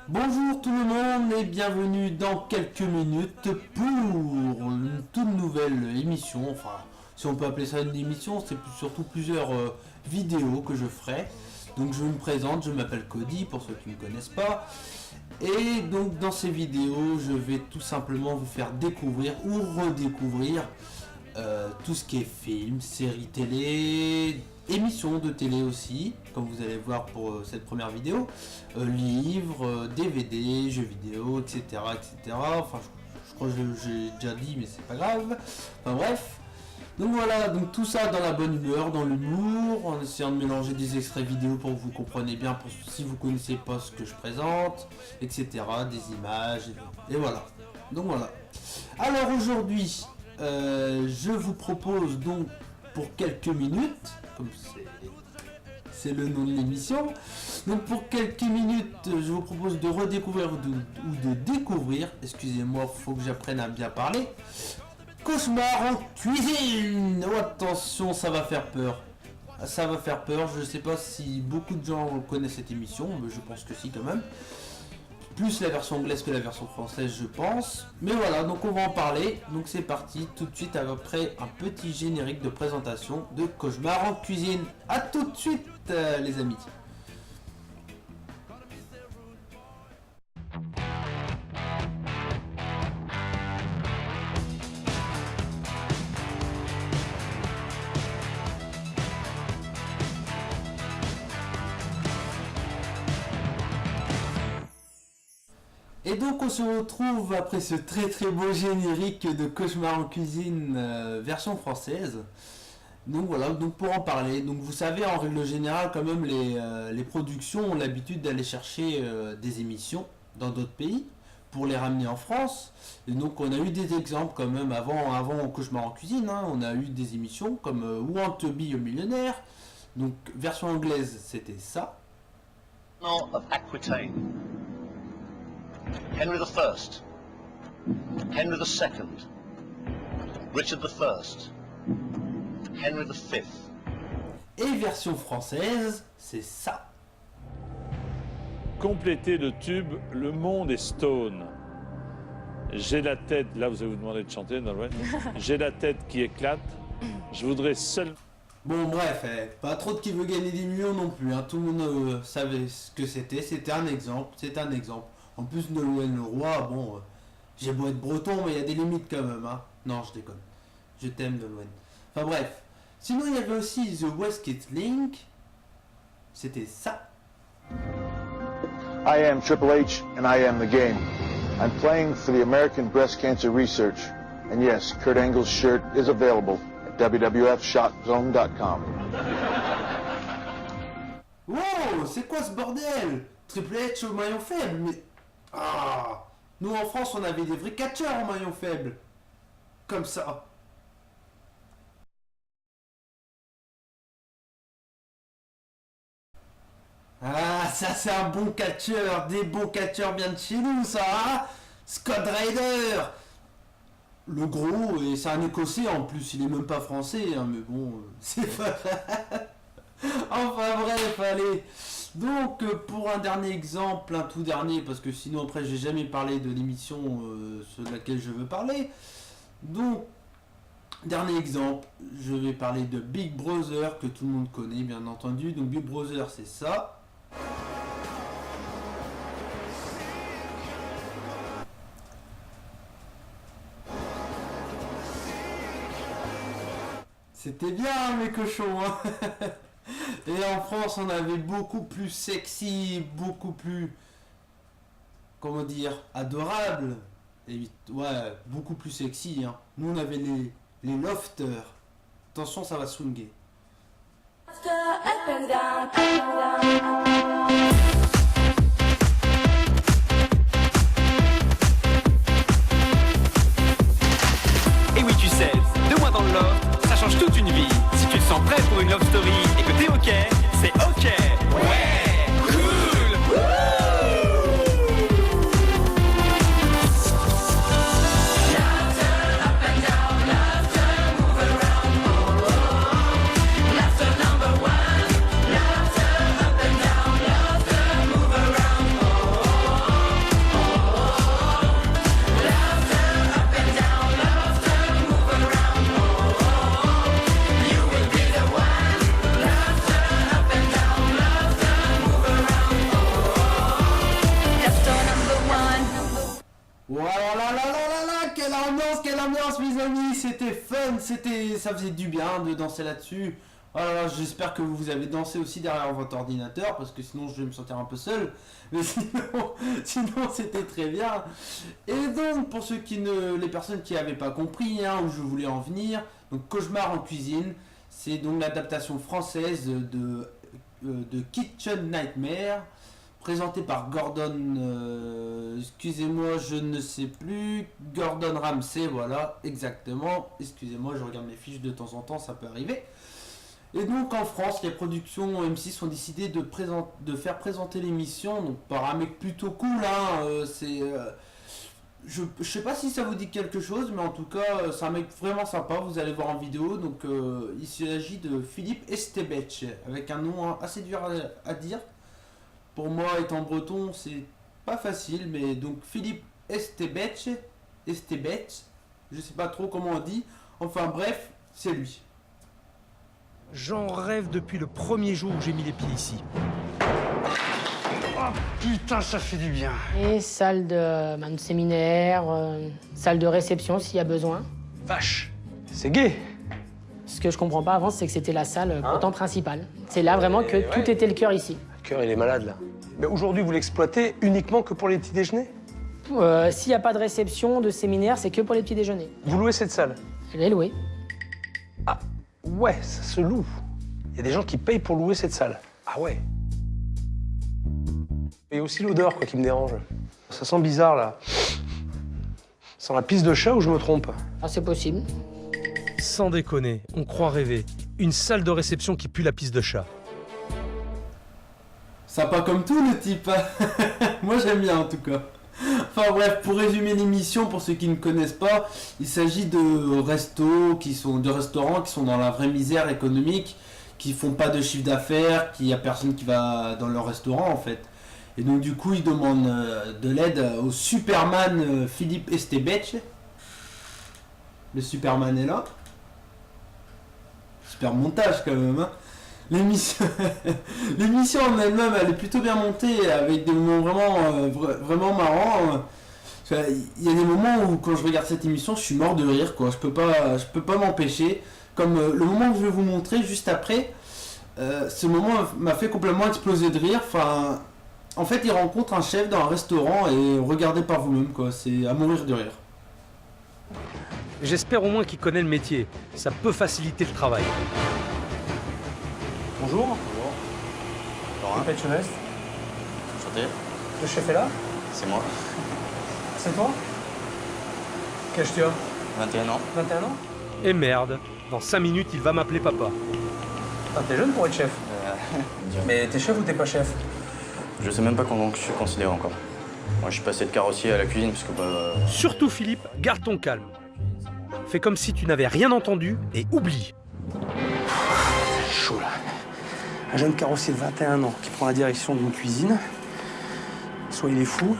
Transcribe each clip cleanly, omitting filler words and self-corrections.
Bonjour tout le monde et bienvenue dans quelques minutes pour une toute nouvelle émission. Enfin, si on peut appeler ça une émission, c'est surtout plusieurs vidéos que je ferai. Donc je me présente, je m'appelle Cody pour ceux qui ne me connaissent pas. Et donc dans ces vidéos, je vais tout simplement vous faire découvrir ou redécouvrir tout ce qui est film, séries télé, émissions de télé aussi, comme vous allez voir pour cette première vidéo, livres, DVD, jeux vidéo, etc. etc. Enfin, je crois que j'ai déjà dit, mais c'est pas grave. Enfin bref. Donc voilà, donc tout ça dans la bonne humeur, dans l'humour, en essayant de mélanger des extraits vidéo pour que vous compreniez bien, pour, si vous connaissez pas ce que je présente, etc. Des images, et voilà. Donc voilà. Alors aujourd'hui, je vous propose donc pour quelques minutes, comme c'est le nom de l'émission, donc pour quelques minutes, je vous propose de redécouvrir ou de découvrir, excusez-moi, faut que j'apprenne à bien parler, Cauchemar en cuisine. Oh attention, ça va faire peur. Ça va faire peur, je sais pas si beaucoup de gens connaissent cette émission, mais je pense que si quand même. Plus la version anglaise que la version française, je pense. Mais voilà, donc on va en parler. Donc c'est parti, tout de suite après un petit générique de présentation de Cauchemar en cuisine. A tout de suite, les amis. Et donc on se retrouve après ce très beau générique de Cauchemar en cuisine version française. Donc voilà, donc pour en parler, donc vous savez en règle générale quand même les productions ont l'habitude d'aller chercher des émissions dans d'autres pays pour les ramener en France. Et donc on a eu des exemples quand même avant Cauchemar en cuisine, hein, on a eu des émissions comme Who Want to be a Millionaire. Donc version anglaise c'était ça. Of Aquitaine. Henry I, Henry II, Richard I, Henry V. Et version française, c'est ça. Complétez le tube Le Monde est Stone. J'ai la tête, là vous allez vous demander de chanter, Nolwenn. J'ai la tête qui éclate. Je voudrais seul. Bon bref, pas trop de qui veut gagner des millions non plus, hein. Tout le monde savait ce que c'était un exemple, En plus Nolwenn Leroy, bon, j'ai beau être breton, mais il y a des limites quand même, hein. Non, je déconne. Je t'aime Nolwenn. Enfin bref. Sinon il y avait aussi The Westgate Link. C'était ça. I am Triple H and I am the game. I'm playing for the American Breast Cancer Research. And yes, Kurt Angle's shirt is available at wwf.shotzone.com. Wow, c'est quoi ce bordel? Triple H au maillon faible, mais... Ah, nous en France on avait des vrais catcheurs au maillon faible. Comme ça. Ah, ça c'est un bon catcheur, des bons catcheurs bien de chez nous, ça, hein? Scott Ryder. Le gros, et c'est un écossais en plus, il est même pas français, hein, mais bon, c'est pas... Enfin bref, allez. Donc pour un dernier exemple, un tout dernier, parce que sinon après j'ai jamais parlé de l'émission sur laquelle je veux parler. Donc, dernier exemple, je vais parler de Big Brother, que tout le monde connaît bien entendu. Donc Big Brother c'est ça. C'était bien mes cochons, hein. Et en France on avait beaucoup plus sexy, beaucoup plus, comment dire, adorable. Et ouais, beaucoup plus sexy, hein. Nous on avait les lofters. Attention, ça va swinguer. Et oui, tu sais, 2 mois dans le loft, ça change toute une vie. Si tu te sens prêt pour une love story et que t'es ok, c'est ok. Ouais, cool. ça faisait du bien de danser là-dessus. Voilà, j'espère que vous avez dansé aussi derrière votre ordinateur, parce que sinon je vais me sentir un peu seul. Mais sinon c'était très bien. Et donc, pour les personnes qui n'avaient pas compris où je voulais en venir, donc Cauchemar en cuisine, c'est donc l'adaptation française de Kitchen Nightmare, présenté par Gordon, excusez-moi, je ne sais plus, Gordon Ramsay, voilà, exactement, excusez-moi, je regarde mes fiches de temps en temps, ça peut arriver. Et donc en France, les productions M6 ont décidé de faire présenter l'émission donc par un mec plutôt cool, je sais pas si ça vous dit quelque chose, mais en tout cas, c'est un mec vraiment sympa, vous allez voir en vidéo, donc il s'agit de Philippe Estébech, avec un nom assez dur à dire. Pour moi, étant breton, c'est pas facile, mais donc Philippe Estébech, je sais pas trop comment on dit, enfin bref, c'est lui. J'en rêve depuis le premier jour où j'ai mis les pieds ici. Oh putain, ça fait du bien. Et salle de séminaire, salle de réception s'il y a besoin. Vache, c'est gay. Ce que je comprends pas avant, c'est que c'était la salle pourtant principale. C'est là vraiment que tout était le cœur ici. Le cœur, il est malade là. Mais aujourd'hui, vous l'exploitez uniquement que pour les petits déjeuners? S'il n'y a pas de réception, de séminaire, c'est que pour les petits déjeuners. Vous louez cette salle? Elle est louée. Ah, ouais, ça se loue. Il y a des gens qui payent pour louer cette salle. Ah ouais. Il y a aussi l'odeur, quoi, qui me dérange. Ça sent bizarre, là. Ça sent la pisse de chat ou je me trompe? Ah, c'est possible. Sans déconner, on croit rêver. Une salle de réception qui pue la pisse de chat. Sympa comme tout le type. Moi j'aime bien en tout cas. Enfin bref, pour résumer l'émission, pour ceux qui ne connaissent pas, il s'agit de restaurants qui sont dans la vraie misère économique, qui font pas de chiffre d'affaires, qu'il y a personne qui va dans leur restaurant en fait. Et donc du coup ils demandent de l'aide au Superman Philippe Estébech. Le Superman est là. Super montage quand même, hein. L'émission en elle-même, elle est plutôt bien montée, avec des moments vraiment marrants. Il y a des moments où, quand je regarde cette émission, je suis mort de rire, quoi. Je peux pas m'empêcher. Comme le moment que je vais vous montrer juste après, ce moment m'a fait complètement exploser de rire. Enfin, en fait, il rencontre un chef dans un restaurant et regardez par vous-même, quoi. C'est à mourir de rire. J'espère au moins qu'il connaît le métier. Ça peut faciliter le travail. Bonjour. Bonjour. Laurent. Pet Jeunesse. Enchanté. Le chef est là? C'est moi. C'est toi? Quel âge tu as? 21 ans. 21 ans? Et merde, dans 5 minutes, il va m'appeler papa. Putain, t'es jeune pour être chef. Mais t'es chef ou t'es pas chef? Je sais même pas comment je suis considéré encore. Moi, je suis passé de carrossier à la cuisine parce que Surtout, Philippe, garde ton calme. Fais comme si tu n'avais rien entendu et oublie. C'est chaud, là. Un jeune carrossier de 21 ans qui prend la direction d'une cuisine, soit il est fou,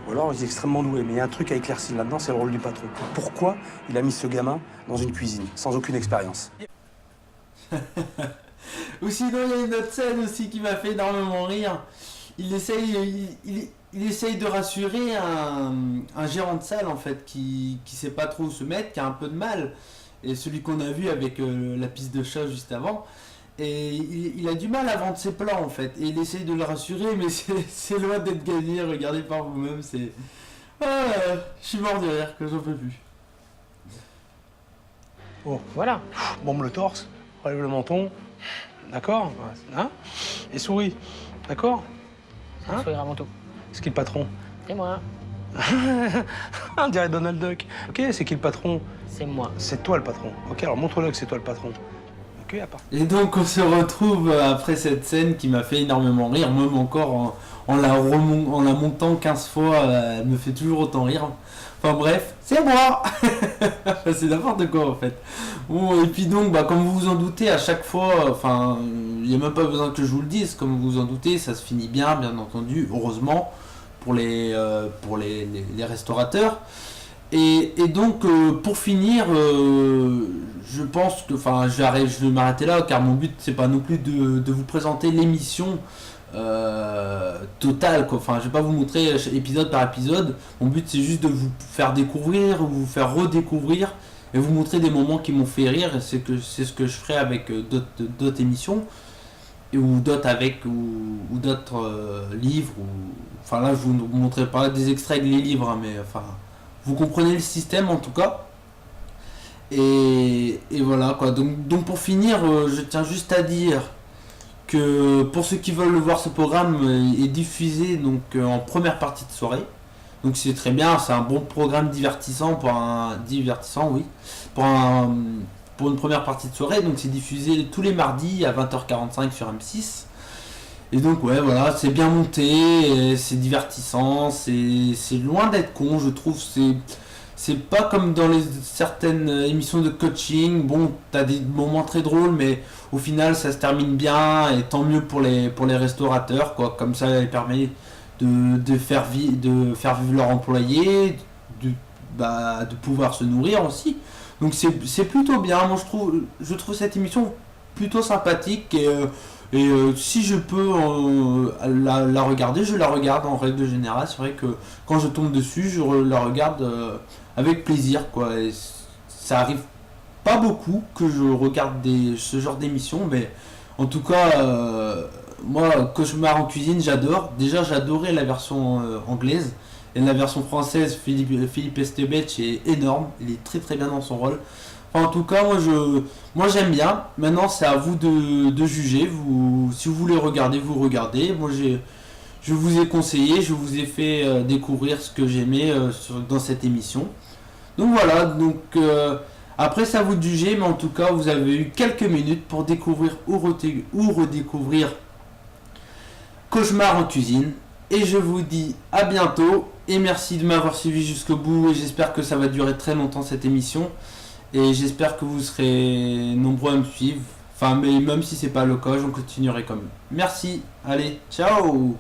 ou alors il est extrêmement doué. Mais il y a un truc à éclaircir là-dedans, c'est le rôle du patron. Pourquoi il a mis ce gamin dans une cuisine, sans aucune expérience? Ou sinon, il y a une autre scène aussi qui m'a fait énormément rire. Il essaye de rassurer un gérant de salle, en fait, qui sait pas trop où se mettre, qui a un peu de mal. Et celui qu'on a vu avec la piste de chat juste avant. Et il a du mal à vendre ses plans, en fait. Et il essaye de le rassurer, mais c'est loin d'être gagné. Regardez par vous-même, c'est... Ah, je suis mort de rire, que j'en peux plus. Oh, Voilà. bombe le torse, relève le menton, d'accord? Hein? Et souris, d'accord? Hein? Sourire avant tout. C'est qui le patron? C'est moi. On dirait Donald Duck. Ok, c'est qui le patron? C'est moi. C'est toi le patron. Ok, alors montre-le que c'est toi le patron. Ok, à part. Et donc on se retrouve après cette scène qui m'a fait énormément rire, même encore en la montant 15 fois, elle me fait toujours autant rire. Enfin bref, c'est moi. C'est n'importe quoi en fait. Bon, et puis donc, comme vous vous en doutez, à chaque fois, enfin, il n'y a même pas besoin que je vous le dise, comme vous vous en doutez, ça se finit bien entendu, heureusement, pour les restaurateurs. Et donc, pour finir, je pense que, enfin, je vais m'arrêter là, car mon but, c'est pas non plus de vous présenter l'émission totale, quoi. Enfin, je vais pas vous montrer épisode par épisode. Mon but, c'est juste de vous faire découvrir, ou vous faire redécouvrir et vous montrer des moments qui m'ont fait rire. C'est ce que je ferai avec d'autres émissions ou d'autres ou d'autres livres. Enfin là, je vous montrerai pas des extraits des livres, hein, mais enfin, vous comprenez le système en tout cas. Et voilà quoi. Donc pour finir, je tiens juste à dire que pour ceux qui veulent le voir, ce programme est diffusé donc en première partie de soirée. Donc c'est très bien, c'est un bon programme divertissant pour une première partie de soirée. Donc c'est diffusé tous les mardis à 20h45 sur M6. Et donc ouais, voilà, c'est bien monté, c'est divertissant, c'est loin d'être con, je trouve. C'est pas comme dans certaines émissions de coaching. Bon, t'as des moments très drôles, mais au final ça se termine bien, et tant mieux pour les restaurateurs quoi. Comme ça, elle permet de faire vivre leurs employés, de pouvoir se nourrir aussi. Donc c'est plutôt bien. Moi je trouve cette émission plutôt sympathique, et si je peux la regarder, je la regarde en règle générale. C'est vrai que quand je tombe dessus, je la regarde avec plaisir quoi. Et ça arrive pas beaucoup que je regarde ce genre d'émission, mais en tout cas moi, Cauchemar en cuisine, j'adore. Déjà, j'adorais la version anglaise, et la version française, Philippe Estebech est énorme. Il est très très bien dans son rôle. Enfin, en tout cas, moi j'aime bien. Maintenant, c'est à vous de juger. Si vous voulez regarder, vous regardez. Moi, je vous ai conseillé, je vous ai fait découvrir ce que j'aimais dans cette émission. Donc voilà. Donc après, c'est à vous de juger, mais en tout cas, vous avez eu quelques minutes pour découvrir ou redécouvrir Cauchemar en cuisine. Et je vous dis à bientôt, et merci de m'avoir suivi jusqu'au bout, et j'espère que ça va durer très longtemps cette émission, et j'espère que vous serez nombreux à me suivre. Enfin, mais même si c'est pas le cas, j'en continuerai quand même. Merci, allez, ciao.